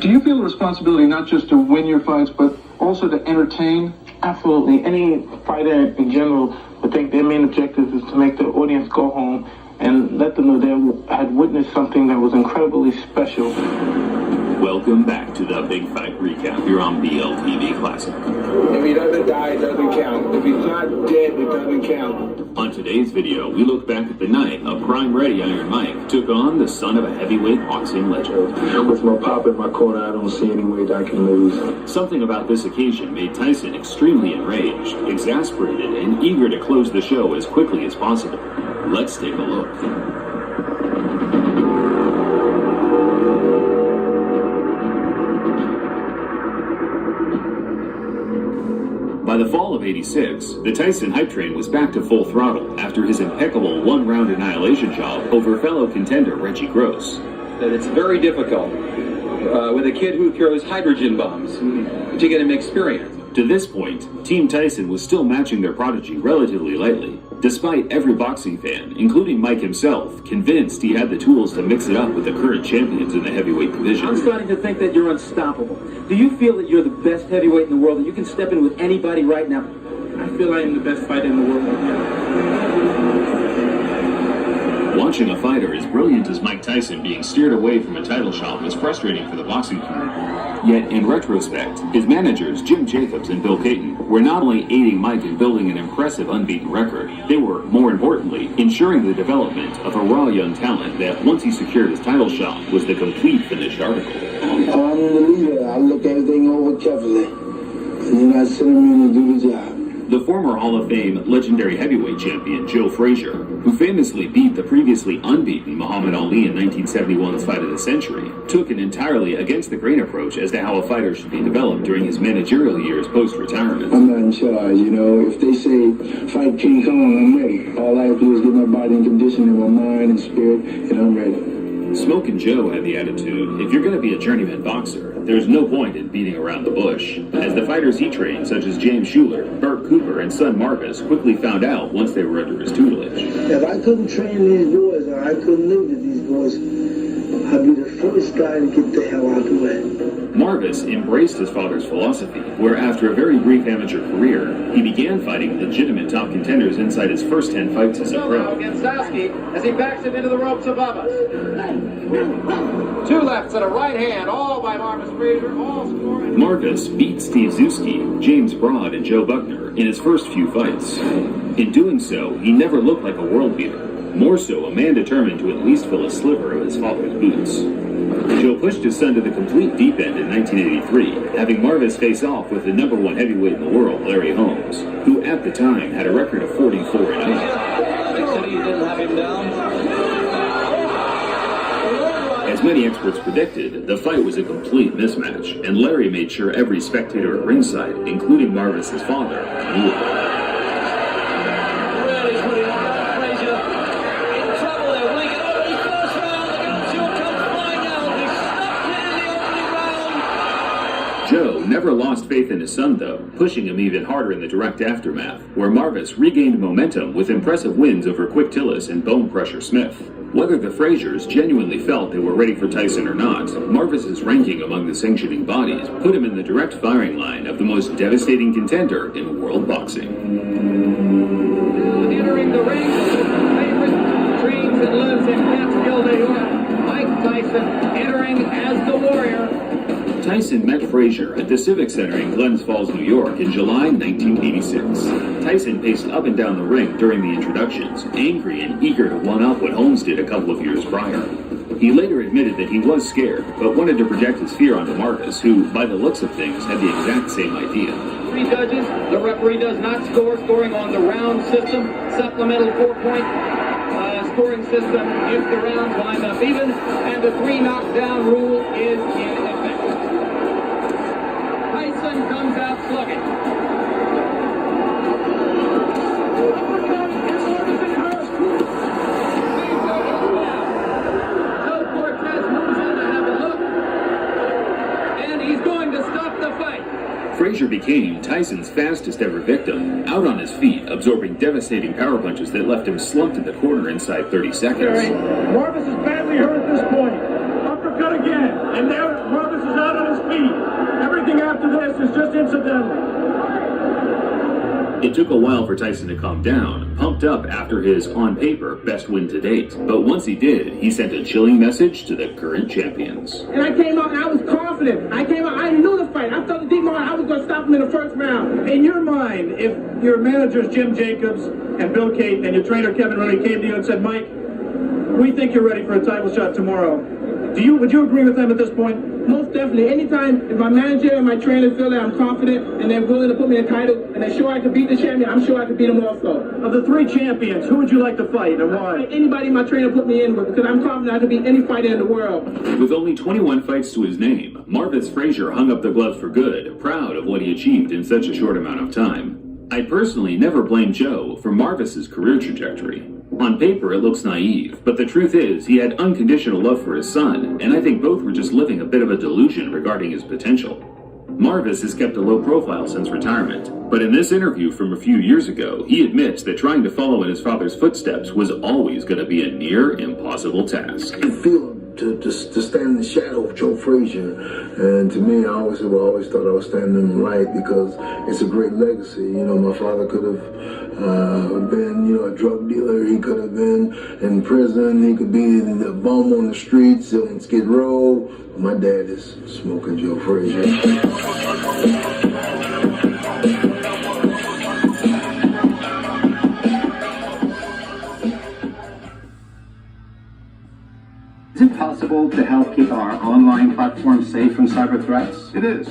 Do you feel a responsibility not just to win your fights, but also to entertain? Absolutely. Any fighter in general would think their main objective is to make the audience go home and let them know they had witnessed something that was incredibly special. Welcome back to the Big Fight Recap here on BLTV Classic. If he doesn't die, it doesn't count. If he's not dead, it doesn't count. On today's video, we look back at the night a prime-ready Iron Mike took on the son of a heavyweight boxing legend. With my pop in my corner, I don't see any way that I can lose. Something about this occasion made Tyson extremely enraged, exasperated, and eager to close the show as quickly as possible. Let's take a look. By the fall of '86, the Tyson hype train was back to full throttle after his impeccable one-round annihilation job over fellow contender Reggie Gross. That it's very difficult with a kid who throws hydrogen bombs to get him experience. To this point, Team Tyson was still matching their prodigy relatively lightly, despite every boxing fan, including Mike himself, convinced he had the tools to mix it up with the current champions in the heavyweight division. I'm starting to think that you're unstoppable. Do you feel that you're the best heavyweight in the world, that you can step in with anybody right now? I feel I am the best fighter in the world right now. Watching a fighter as brilliant as Mike Tyson being steered away from a title shot was frustrating for the boxing community. Yet, in retrospect, his managers, Jim Jacobs and Bill Caton, were not only aiding Mike in building an impressive unbeaten record, they were, more importantly, ensuring the development of a raw young talent that, once he secured his title shot, was the complete finished article. I'm the leader. I look everything over carefully, and then I send him in to do the job. The former Hall of Fame legendary heavyweight champion Joe Frazier, who famously beat the previously unbeaten Muhammad Ali in 1971's Fight of the Century, took an entirely against-the-grain approach as to how a fighter should be developed during his managerial years post-retirement. I'm not in charge, you know. If they say, fight King Kong, I'm ready. All I have to do is get my body in condition and my mind and spirit, and I'm ready. Smokin' Joe had the attitude, if you're going to be a journeyman boxer, there's no point in beating around the bush. As the fighters he trained, such as James Shuler, Burt Cooper, and son Marvis, quickly found out once they were under his tutelage. If I couldn't train these boys, or I couldn't live with these boys, I'd be the first guy to get the hell out the way. Marvis embraced his father's philosophy, where after a very brief amateur career, he began fighting legitimate top contenders inside his first 10 fights as a pro. Against Sowski as he backs him into the ropes above us. Two lefts and a right hand, all by Marvis Frazier, all scoring. Marvis beat Steve Zuski, James Broad, and Joe Buckner in his first few fights. In doing so, he never looked like a world beater. More so, a man determined to at least fill a sliver of his father's boots. Joe pushed his son to the complete deep end in 1983, having Marvis face off with the #1 heavyweight in the world, Larry Holmes, who at the time had a record of 44-0. As many experts predicted, the fight was a complete mismatch, and Larry made sure every spectator at ringside, including Marvis's father, knew it. Joe never lost faith in his son, though, pushing him even harder in the direct aftermath, where Marvis regained momentum with impressive wins over Quick Tillis and Bone Crusher Smith. Whether the Fraziers genuinely felt they were ready for Tyson or not, Marvis's ranking among the sanctioning bodies put him in the direct firing line of the most devastating contender in world boxing. Entering the ring, favorite dreams and lives in Catskill, New York. Mike Tyson entering as the Warrior. Tyson met Frazier at the Civic Center in Glens Falls, New York in July 1986. Tyson paced up and down the ring during the introductions, angry and eager to one-up what Holmes did a couple of years prior. He later admitted that he was scared, but wanted to project his fear onto Marvis, who, by the looks of things, had the exact same idea. 3 judges, the referee does not score, scoring on the round system, supplemental 4-point scoring system if the rounds wind up even, and the 3 knockdown rule is in effect. Tyson comes out slugging. Joe Cortez moves in to have a look, and he's going to stop the fight. Frazier became Tyson's fastest ever victim, out on his feet, absorbing devastating power punches that left him slumped in the corner inside 30 seconds. Marvis is badly hurt at this point. Uppercut again, and now Marvis is out of speed. Everything after this is just incidental. It took a while for Tyson to calm down, pumped up after his, on paper, best win to date. But once he did, he sent a chilling message to the current champions. And I came out and I was confident. I knew the fight. I felt the deep heart. I was going to stop him in the first round. In your mind, if your managers Jim Jacobs and Bill Cate and your trainer Kevin Rooney came to you and said, Mike, we think you're ready for a title shot tomorrow, would you agree with them at this point? Most definitely. Anytime if my manager and my trainer feel that I'm confident and they're willing to put me in a title and they're sure I can beat the champion, I'm sure I can beat them also. Of the three champions, who would you like to fight and why? Anybody my trainer put me in with, because I'm confident I can beat any fighter in the world. With only 21 fights to his name, Marvis Frazier hung up the gloves for good, proud of what he achieved in such a short amount of time. I personally never blame Joe for Marvis's career trajectory. On paper, it looks naive, but the truth is he had unconditional love for his son, and I think both were just living a bit of a delusion regarding his potential. Marvis has kept a low profile since retirement, but in this interview from a few years ago, he admits that trying to follow in his father's footsteps was always going to be a near impossible task. I feel to stand in the shadow of Joe Frazier, and to me, I always thought I was standing right because it's a great legacy. You know, my father could have been, a drug dealer. He could have been in prison. He could be the bum on the streets on Skid Row. My dad is smoking Joe Frazier. Is it possible to help keep our online platform safe from cyber threats? It is.